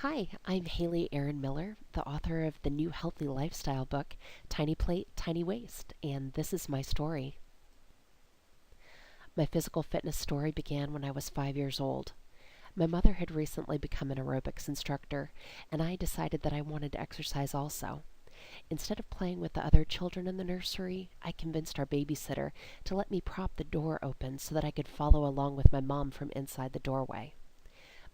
Hi, I'm Erin Miller, the author of the new healthy lifestyle book, Tiny Plate, Tiny Waist, and this is my story. My physical fitness story began when I was 5 years old. My mother had recently become an aerobics instructor, and I decided that I wanted to exercise also. Instead of playing with the other children in the nursery, I convinced our babysitter to let me prop the door open so that I could follow along with my mom from inside the doorway.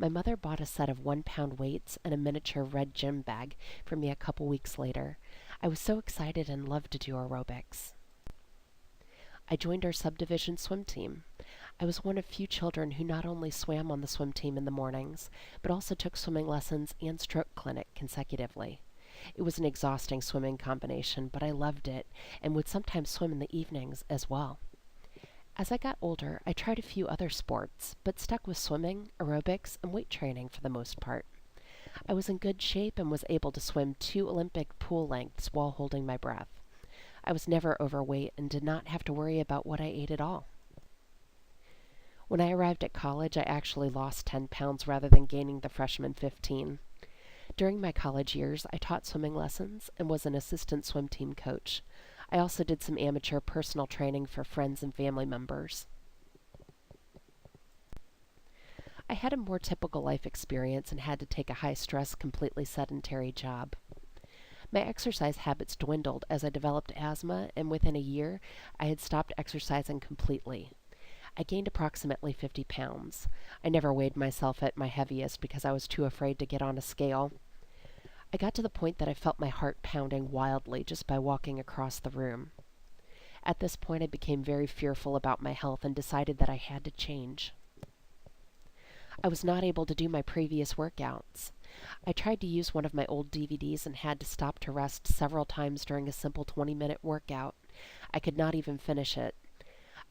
My mother bought a set of 1 pound weights and a miniature red gym bag for me a couple weeks later. I was so excited and loved to do aerobics. I joined our subdivision swim team. I was one of few children who not only swam on the swim team in the mornings, but also took swimming lessons and stroke clinic consecutively. It was an exhausting swimming combination, but I loved it and would sometimes swim in the evenings as well. As I got older, I tried a few other sports, but stuck with swimming, aerobics, and weight training for the most part. I was in good shape and was able to swim 2 Olympic pool lengths while holding my breath. I was never overweight and did not have to worry about what I ate at all. When I arrived at college, I actually lost 10 pounds rather than gaining the freshman 15. During my college years, I taught swimming lessons and was an assistant swim team coach. I also did some amateur personal training for friends and family members. I had a more typical life experience and had to take a high-stress, completely sedentary job. My exercise habits dwindled as I developed asthma, and within a year, I had stopped exercising completely. I gained approximately 50 pounds. I never weighed myself at my heaviest because I was too afraid to get on a scale. I got to the point that I felt my heart pounding wildly just by walking across the room. At this point, I became very fearful about my health and decided that I had to change. I was not able to do my previous workouts. I tried to use one of my old DVDs and had to stop to rest several times during a simple 20-minute workout. I could not even finish it.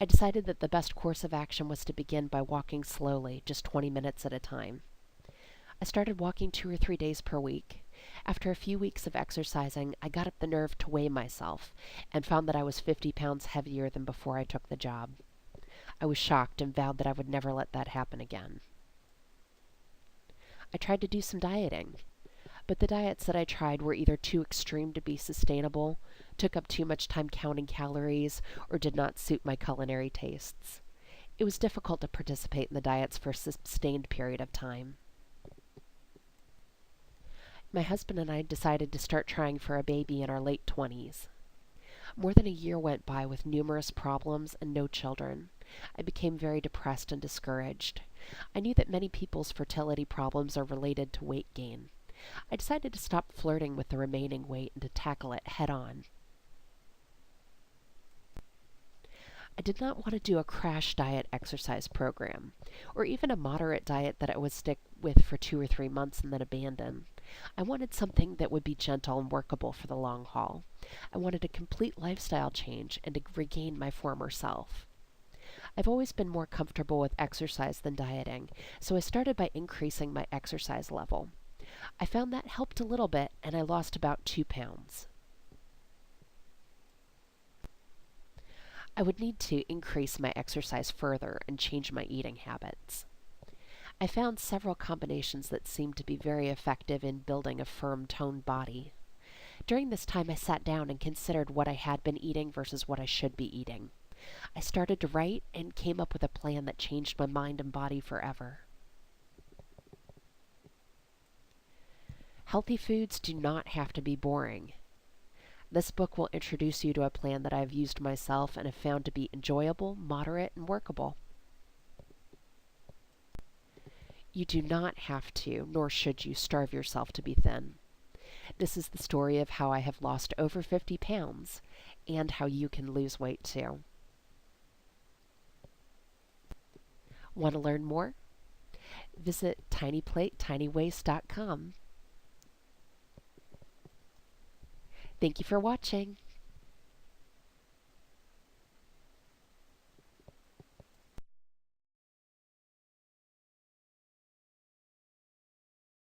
I decided that the best course of action was to begin by walking slowly, just 20 minutes at a time. I started walking 2 or 3 days per week. After a few weeks of exercising, I got up the nerve to weigh myself and found that I was 50 pounds heavier than before I took the job. I was shocked and vowed that I would never let that happen again. I tried to do some dieting, but the diets that I tried were either too extreme to be sustainable, took up too much time counting calories, or did not suit my culinary tastes. It was difficult to participate in the diets for a sustained period of time. My husband and I decided to start trying for a baby in our late 20s. More than a year went by with numerous problems and no children. I became very depressed and discouraged. I knew that many people's fertility problems are related to weight gain. I decided to stop flirting with the remaining weight and to tackle it head on. I did not want to do a crash diet exercise program, or even a moderate diet that I would stick with for 2 or 3 months and then abandon. I wanted something that would be gentle and workable for the long haul. I wanted a complete lifestyle change and to regain my former self. I've always been more comfortable with exercise than dieting, so I started by increasing my exercise level. I found that helped a little bit, and I lost about 2 pounds. I would need to increase my exercise further and change my eating habits. I found several combinations that seemed to be very effective in building a firm, toned body. During this time, I sat down and considered what I had been eating versus what I should be eating. I started to write and came up with a plan that changed my mind and body forever. Healthy foods do not have to be boring. This book will introduce you to a plan that I have used myself and have found to be enjoyable, moderate, and workable. You do not have to, nor should you, starve yourself to be thin. This is the story of how I have lost over 50 pounds and how you can lose weight too. Want to learn more? Visit tinyplatetinywayst.com. Thank you for watching.